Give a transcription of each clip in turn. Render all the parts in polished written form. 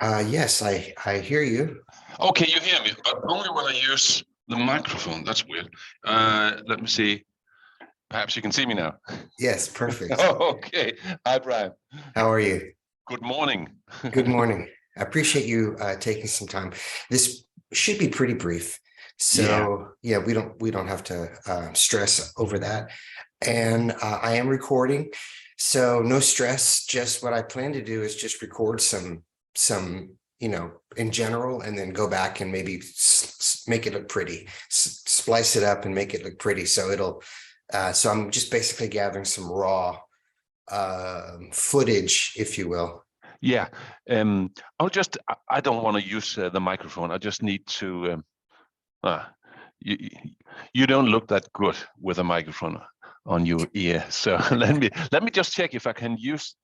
Yes, I hear you. Okay, you hear me, but only when I use the microphone. That's weird. Let me see. Perhaps you can see me now. Yes, perfect. Okay. Hi, Brian. How are you? Good morning. Good morning. I appreciate you taking some time. This should be pretty brief, Yeah. so yeah, we don't have to stress over that. And I am recording, so no stress. Just what I plan to do is just record some in general, and then go back and maybe make it look pretty, splice it up and make it look pretty. So it'll so I'm just basically gathering some raw footage, if you will. Yeah. I don't want to use the microphone. I just need to. You, you don't look that good with a microphone on your ear. So let me just check if I can use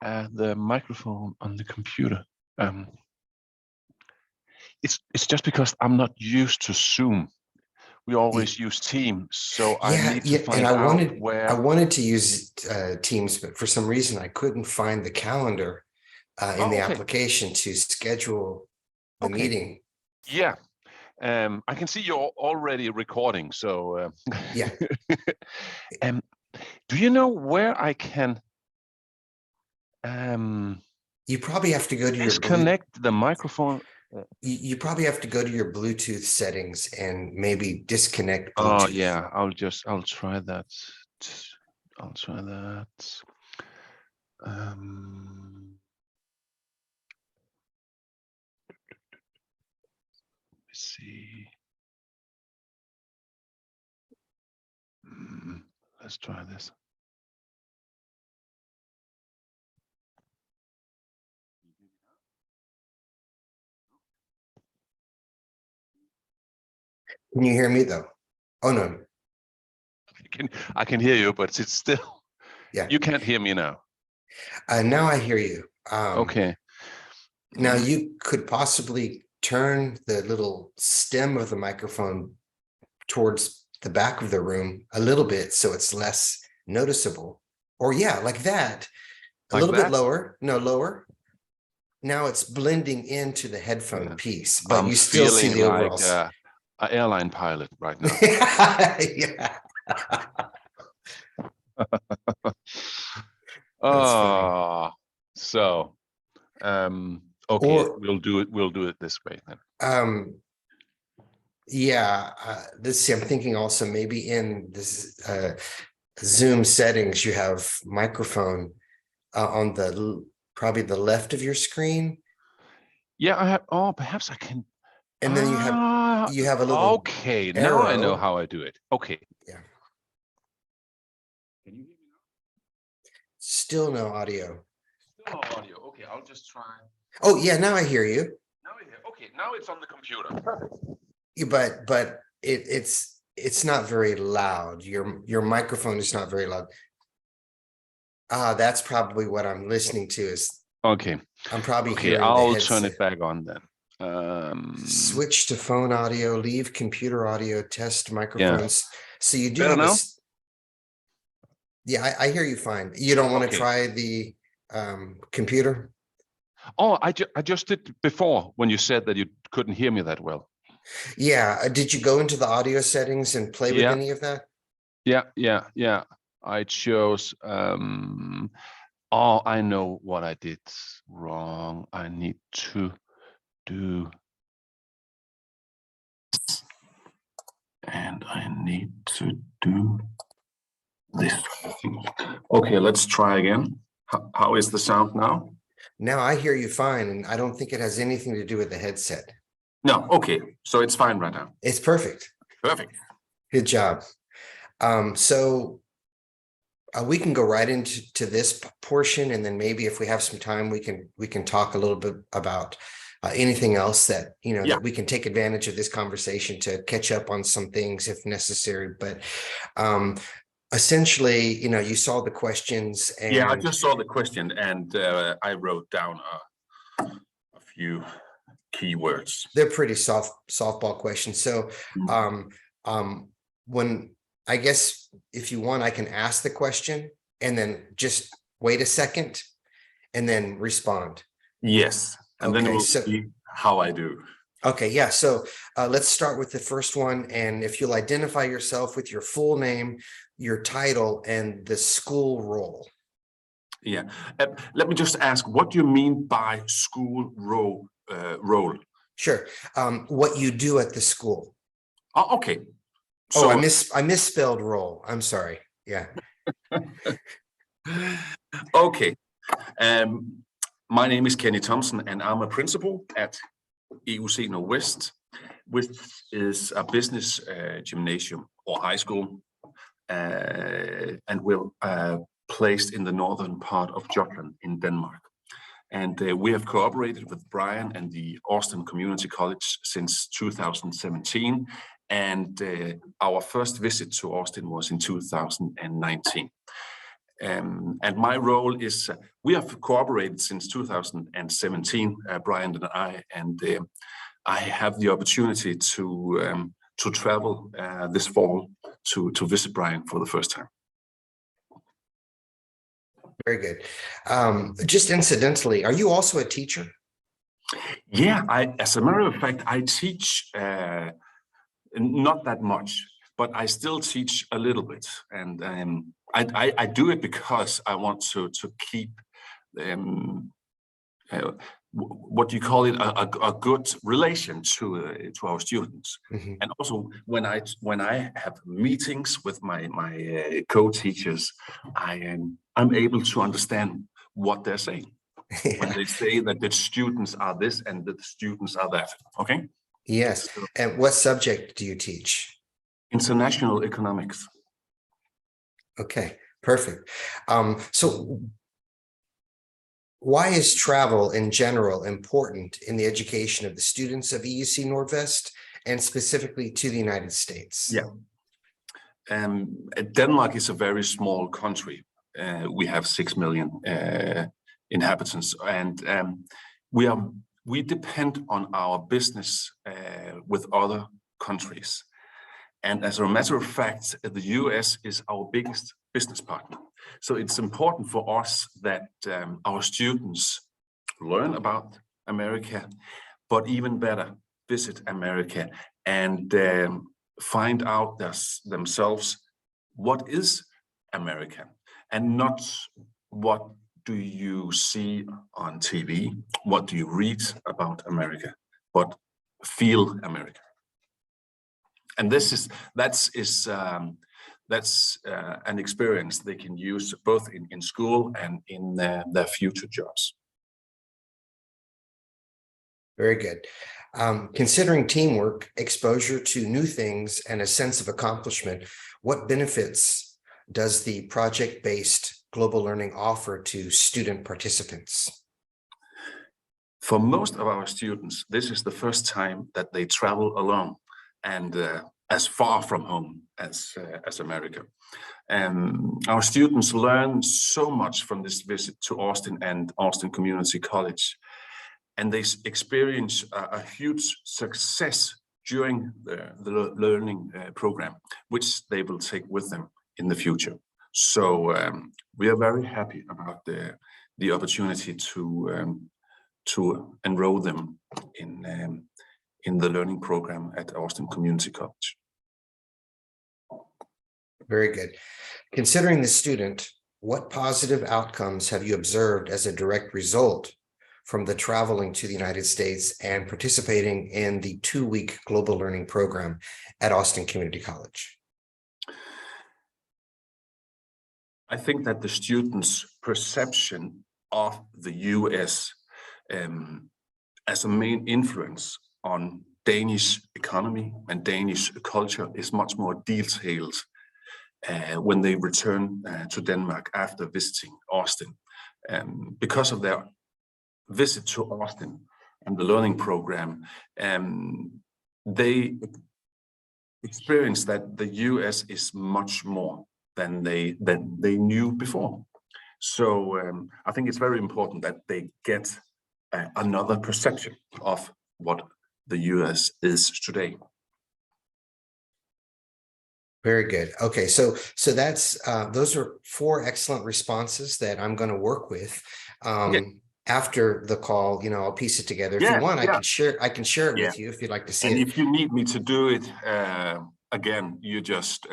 the microphone on the computer. It's just because I'm not used to Zoom. We always use Teams, so I need to find and out where. I wanted to use Teams, but for some reason I couldn't find the calendar in the application to schedule the meeting. Yeah. I can see you're already recording, so yeah. Do you know where I can you probably have to go to disconnect the microphone? You probably have to go to your Bluetooth settings and maybe disconnect Bluetooth. Oh yeah, I'll try that. I'll try that. Let's see. Let's try this. Can you hear me though? Oh no. I can hear you, but it's still. Yeah. You can't hear me now. Now I hear you. Okay. Now you could possibly turn the little stem of the microphone towards the back of the room a little bit so it's less noticeable. Or yeah, like that. A little bit lower. No, lower. Now it's blending into the headphone piece, but you still see the overall. An airline pilot right now. yeah. So okay, we'll do it this way then. Yeah, let's see, I'm thinking also maybe in this Zoom settings you have microphone on the probably the left of your screen. Yeah, I have. Perhaps I can. And then you have a little okay arrow. Now I know how I do it. Okay. Yeah. Can you hear me now? Still no audio. Still no audio. Okay, I'll just try. Oh yeah, now I hear you. Now I hear. Okay, now it's on the computer. Perfect. But it's not very loud. Your microphone is not very loud. That's probably what I'm listening to is. Okay. I'm probably okay. I'll turn it back on then. Switch to phone audio, leave computer audio, test microphones. Yeah. So you do have now? Yeah, I hear you fine. You don't want to try the computer? Oh, I just did before when you said that you couldn't hear me that well. Yeah. Did you go into the audio settings and play with any of that? Yeah. I chose. Oh, I know what I did wrong. I need to do. And I need to do this. Okay, let's try again. How is the sound now? Now I hear you fine, and I don't think it has anything to do with the headset. No, okay. So it's fine right now. It's perfect. Perfect. Good job. So we can go right into this portion, and then maybe if we have some time, we can talk a little bit about anything else that that we can take advantage of this conversation to catch up on some things if necessary. But essentially, you saw the questions. And I just saw the question, and I wrote down a few keywords. They're pretty softball questions. So when I guess if you want, I can ask the question and then just wait a second and then respond. Yes. and then Okay, we'll so see how I do. okay, yeah. So let's start with the first one, and if you'll identify yourself with your full name, your title, and the school role. Yeah. Let me just ask, what do you mean by school role? Sure. What you do at the school. Oh, okay. Oh, So I misspelled role. I'm sorry. Yeah. okay. My name is Kenny Thomsen, and I'm a principal at EUC Nordvest, which is a business gymnasium or high school, and we're placed in the northern part of Jutland in Denmark. And we have cooperated with Brian and the Austin Community College since 2017. And our first visit to Austin was in 2019. And my role is, we have cooperated since 2017, Brian and I have the opportunity to travel this fall to visit Brian for the first time. Very good. Just incidentally, are you also a teacher? Yeah, as a matter of fact, I teach not that much, but I still teach a little bit, and I do it because I want to keep what do you call it, a good relation to our students. Mhm. And also when I have meetings with my co-teachers, I'm able to understand what they're saying when they say that the students are this and the students are that. Okay. Yes. So, And what subject do you teach? international economics. Okay, perfect. So why is travel in general important in the education of the students of EUC Nordvest and specifically to the United States? Yeah. Denmark is a very small country. We have 6 million inhabitants, and we depend on our business with other countries. And as a matter of fact, the US is our biggest business partner. So it's important for us that our students learn about America, but even better, visit America and find out themselves what is America, and not what do you see on TV, what do you read about America, but feel America. And that's an experience they can use both in school and in their future jobs. Very good. Considering teamwork, exposure to new things, and a sense of accomplishment, what benefits does the project-based global learning offer to student participants? For most of our students, this is the first time that they travel alone and as far from home as America. Our students learn so much from this visit to Austin and Austin Community College, and they experience a huge success during the learning program, which they will take with them in the future. So we are very happy about the opportunity to enroll them in the learning program at Austin Community College. Very good. Considering the student, what positive outcomes have you observed as a direct result from the traveling to the United States and participating in the 2-week global learning program at Austin Community College? I think that the students' perception of the US as a main influence on Danish economy and Danish culture is much more detailed when they return to Denmark after visiting Austin. Because of their visit to Austin and the learning program, they experience that the US is much more than they knew before. So I think it's very important that they get another perception of what the US is today. Very good. Okay, so that's those are 4 excellent responses that I'm going to work with. Okay. after the call, I'll piece it together. If you Yeah, want, yeah, I can share it yeah. with you if you'd like to see And it. if you need me to do it again, you just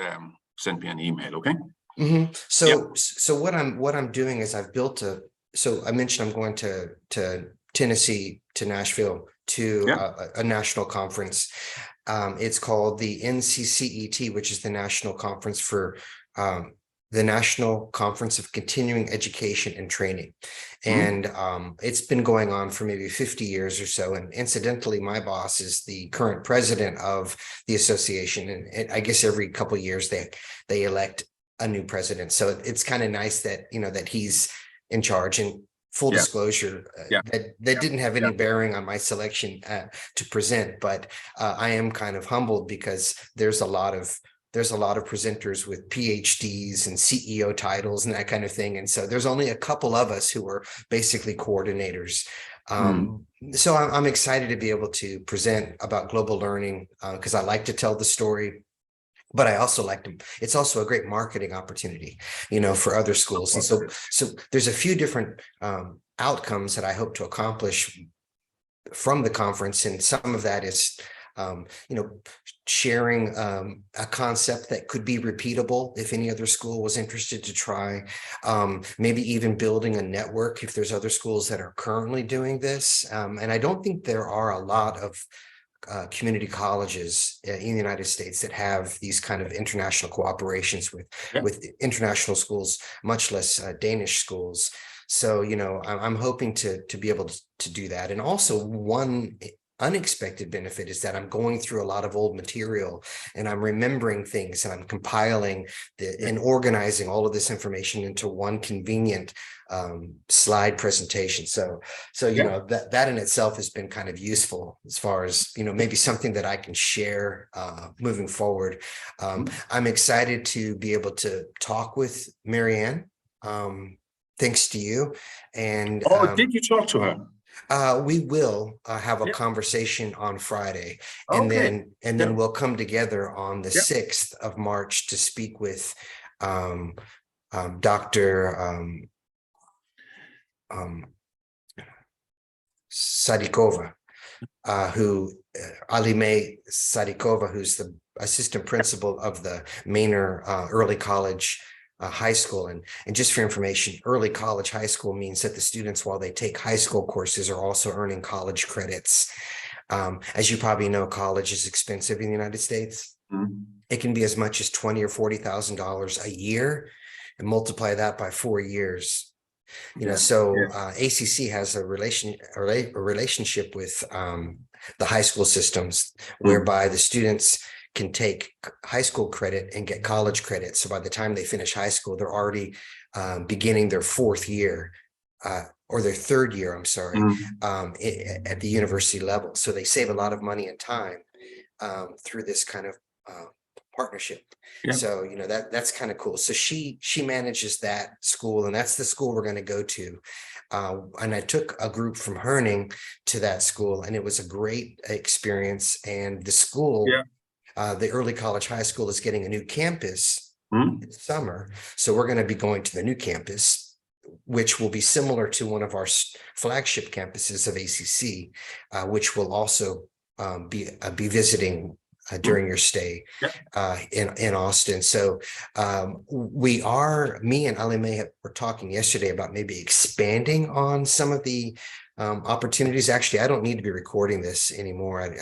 send me an email, okay? So what I'm doing is I've built so I mentioned I'm going to Tennessee, to Nashville, to a national conference. It's called the NCCET, which is the National Conference for the National Conference of Continuing Education and Training. And it's been going on for maybe 50 years or so. And incidentally, my boss is the current president of the association. And I guess every couple of years they elect a new president. So it's kind of nice that, that he's in charge. And full disclosure, that didn't have any bearing on my selection to present, but I am kind of humbled because there's a lot of presenters with PhDs and CEO titles and that kind of thing. And so there's only a couple of us who are basically coordinators. So I'm excited to be able to present about global learning because I like to tell the story. But I also like to, it's also a great marketing opportunity, for other schools. And so there's a few different outcomes that I hope to accomplish from the conference. And some of that is, sharing a concept that could be repeatable if any other school was interested to try, maybe even building a network if there's other schools that are currently doing this. And I don't think there are a lot of community colleges in the United States that have these kind of international cooperations with international schools, much less Danish schools. So, I'm hoping to be able to do that. And also one unexpected benefit is that I'm going through a lot of old material and I'm remembering things and I'm compiling and organizing all of this information into one convenient slide presentation. So that in itself has been kind of useful as far as, maybe something that I can share moving forward. I'm excited to be able to talk with Marianne, thanks to you. And did you talk to her? We will have a conversation on Friday, and then we'll come together on the 6th of March to speak with Dr. Sadikova, Alime Sadikova, who's the assistant principal of the Manor Early College high school. And just for information, early college high school means that the students, while they take high school courses, are also earning college credits. As you probably know, college is expensive in the United States. It can be as much as $20,000 or $40,000 a year, and multiply that by 4 years. ACC has a relationship with the high school systems, whereby the students can take high school credit and get college credit. So by the time they finish high school, they're already beginning their 4th year or their 3rd year, I'm sorry, at the university level. So they save a lot of money and time through this kind of partnership. So, that's kind of cool. So she manages that school, and that's the school we're going to go to. And I took a group from Herning to that school, and it was a great experience. And the school, the early college high school, is getting a new campus this summer. So we're going to be going to the new campus, which will be similar to one of our flagship campuses of ACC, which will also be visiting during your stay in Austin. So me and Alime were talking yesterday about maybe expanding on some of the opportunities. Actually, I don't need to be recording this anymore.